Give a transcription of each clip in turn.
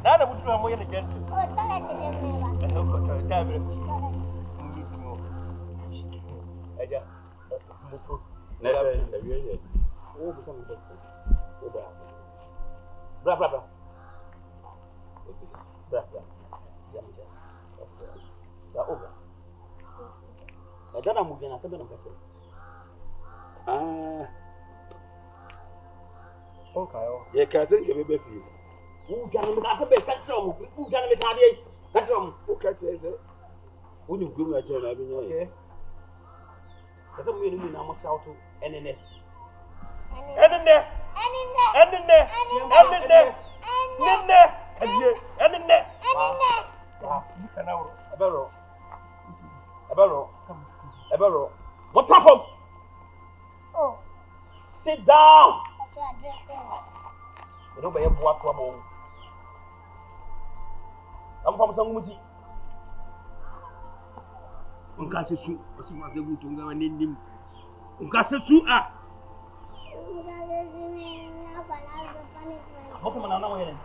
Nada muito amor ele quer. Aja. Muko. Nada dia. Oh, bukan itu. Udah. Berapa? Berapa? Jam. Dah udah. Ada nak mungkin asal nak kasih. Okay. Yeah, cousin, give me baby. Who can make us a bit control? Who can make a control? Who can say that? Who do you go at your Okay. Doesn't mean we now must shout to any net. What happened? Oh. Sit down. You don't buy a boat trouble. I'm from some muti. Unkase su, wasu ma zebu tunga wani ndim. Unkase su a. Bofu mana na wayene.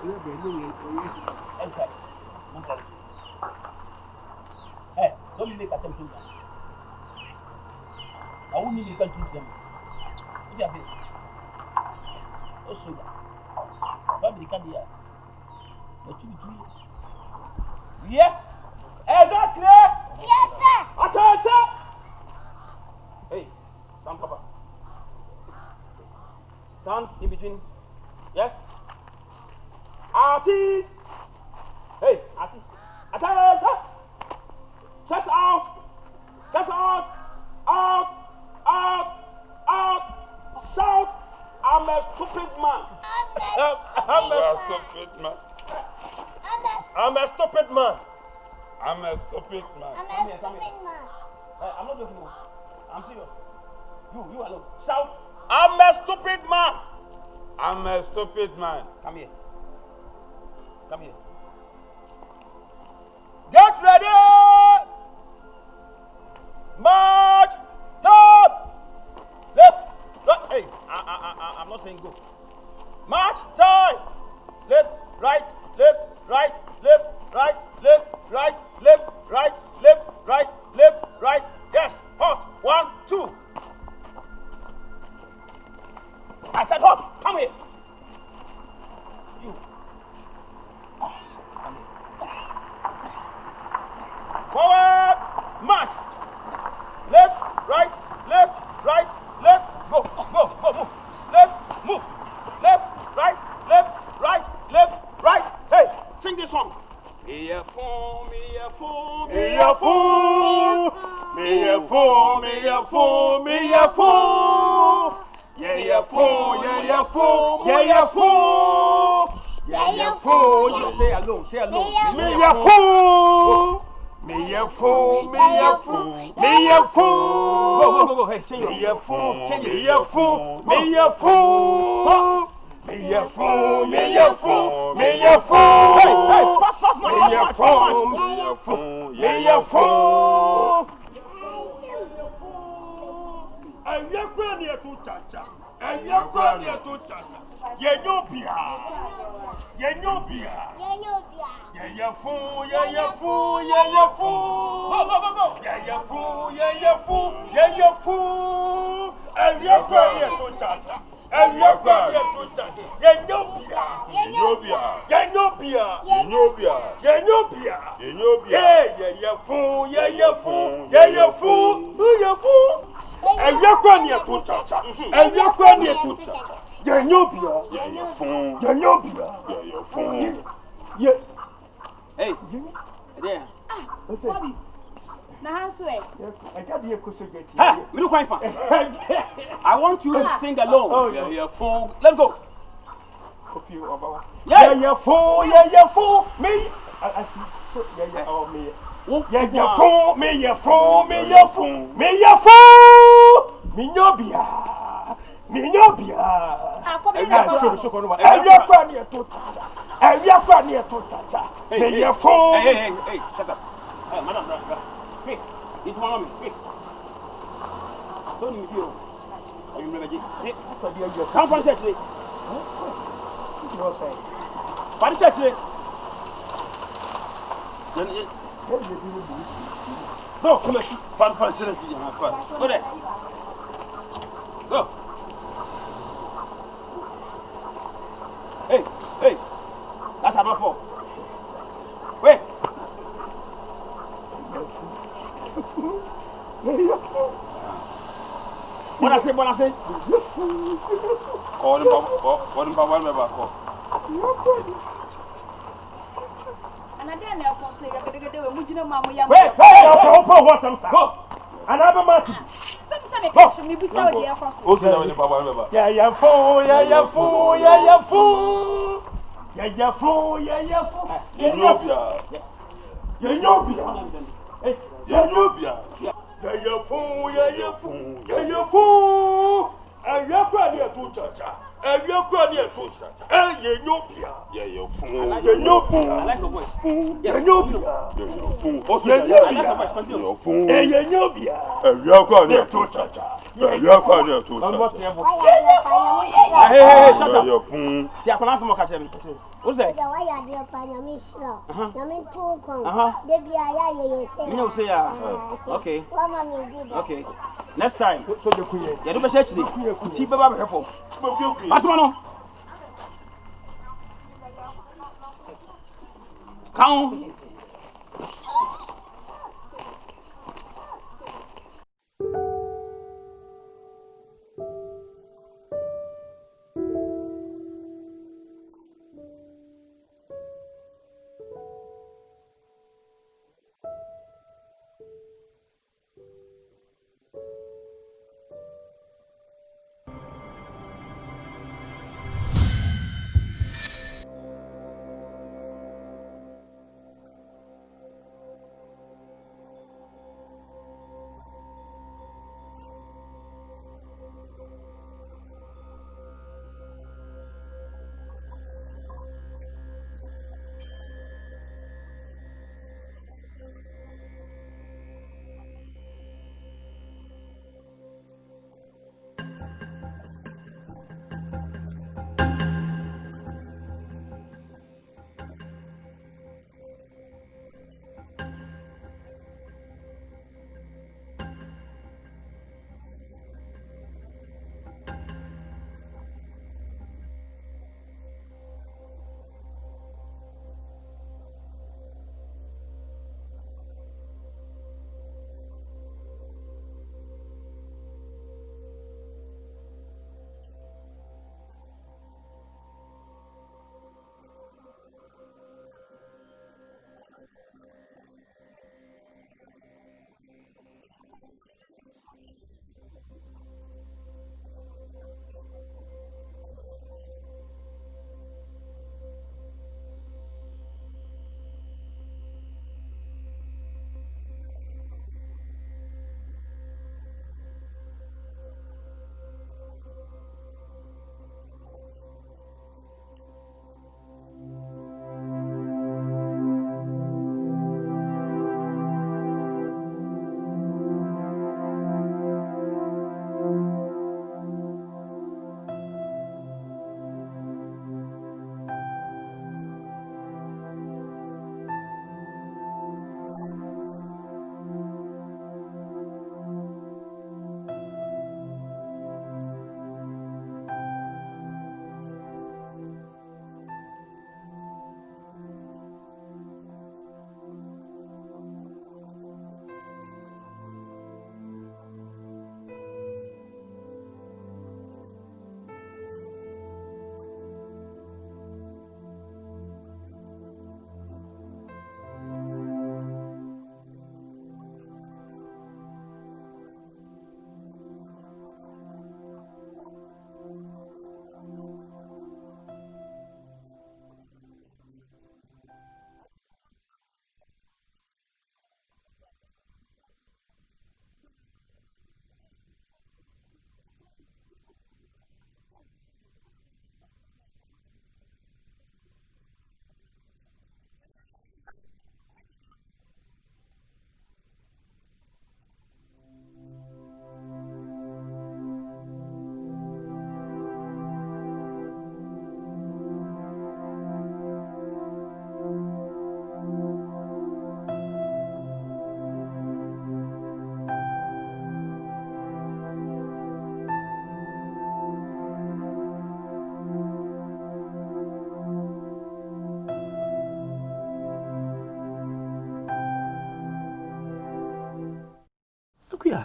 Iya belu ya. Okay. Mantap. Hey, don't make a temple. I won't need to control them. If you have it. Also, family can be here. But 2 years. Yeah? Exactly! Yes, sir! Attention! Hey, stand cover. Stand in between. Yes? Artist! Hey, artist! Attention! Chest out! Chest out! Out! Out! Out! Shout! I'm a stupid man. I'm a stupid man. I'm a stupid man. I'm a stupid man. I'm not joking. I'm serious. You alone. Shout! I'm a stupid man. I'm a stupid man. Come here. Come here. Get ready! March! Stop! Left! Right! Hey, I'm not saying go. March! Time! Left! Right! Left! Right! Left! Right! Left! Right! Left! Right! Left! Right! Left! Right! Yes! Hot! 1, 2. I said hot! Come here! You. Come here. Forward! March! Left! Right! Left! Right! Left! Go! Move! Left! Move! Left! Right! Left! Right! Left! Right! Hey! Sing this song! Me a fool, me a fool, me a fool, me a fool, me a fool, me a fool. Yeah, yeah, fool, yeah, yeah, fool, yeah, yeah, fool, yeah, yeah, fool. Say alone, say alone. Me a fool, me a fool, me a fool, me a fool. Go, hey, change me a fool, change me a fool, me a fool. Me a fool, me a fool, me a fool. Hey, fast, me a fool, me a fool, me a fool. And you're going to chacha, and you're going to chacha. Yenobia, yeah, fool, yeah, fool, yeah, fool. Go. Yeah, fool, yeah, fool, yeah, fool. And you're going to chacha. And you're going to chacha. Yenobia. Hey, yeah, fool, yeah, fool, yeah, fool. And you're going to chacha. And you're going to chacha. Yenobia. Yeah. Hey, there. Bobby. Now, swear. Hey, I want you to sing along. Oh, yeah, fool. Let's go. Yeah, fool, me. Me, Area kwa near to tata. Hey, your phone. Hey, shut up. Hey, madam, hey, it's one of me. Hey. Don't you feel? Are you ready? Hey, come from church. What's that? What is church? No, come here. Fan, sit at you. Go there. Go. Hey. That's enough for. Wait. What I say? Call him, call. And I didn't know for say you're going to do a Mujino Mamma. Wait, what's some go? Another match. Some question me beside the airport. Yeah, fool. Hey, shut up. See, I pronounce more catch him. What's that? Why are you upon your mission? I'm too come. You say, okay. Okay. Next time. So the queen. You do church this. Cheap about her. Patuano. Count.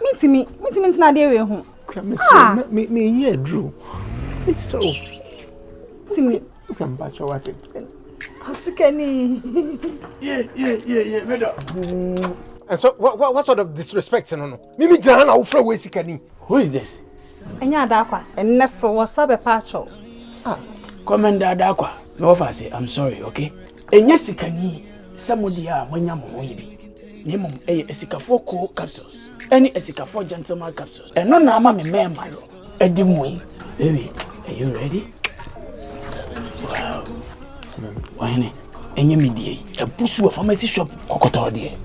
Me na dey we ho. Me here Drew. It's true. Me You can batch what it. Asikani. Yeah, madam. And so what sort of disrespect no? Mimi Jana wo fra we sikani. Who is this? Enya adakwa. Enne so wasabe pacho. Commander Adakwa. Me offer say I'm sorry, okay? Enya sikani somebody a mwanya mo yibi. Nemo esikafo cool capsules. Any esikafo gentleman capsules. And no na ama me member yo. Edimwe. Baby, are you ready? Wow. Why enye medie. A pusu of pharmacy shop kokoto there.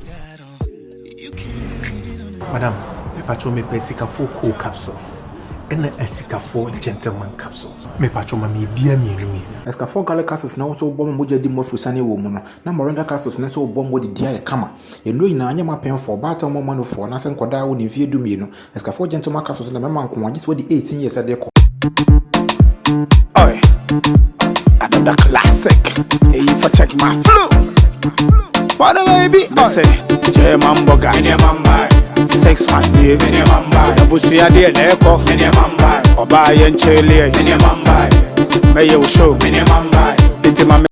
Madam, me patcho me esikafo cool capsules. And the esikafo gentleman capsules. Me patcho ma me bia mi. Escafo gala capsules na so bomb moja di mo frusane wo mu no. Na moringa capsules na so bomb wo di dia kama. Eno ina anya ma pen for battle mo man for na se nkoda wo ne fie dumi no. Escafo gentleman capsules na me man ko agi so di 18 years ade ko. Oi. Another classic. Hey, if I check my flow. What a baby. I say, Fàke Borga. In your mamba. 6 months, in your mamba. Abusi ade leko. In your mamba. Oba yen chele. In your mamba. May you show. In your mamba.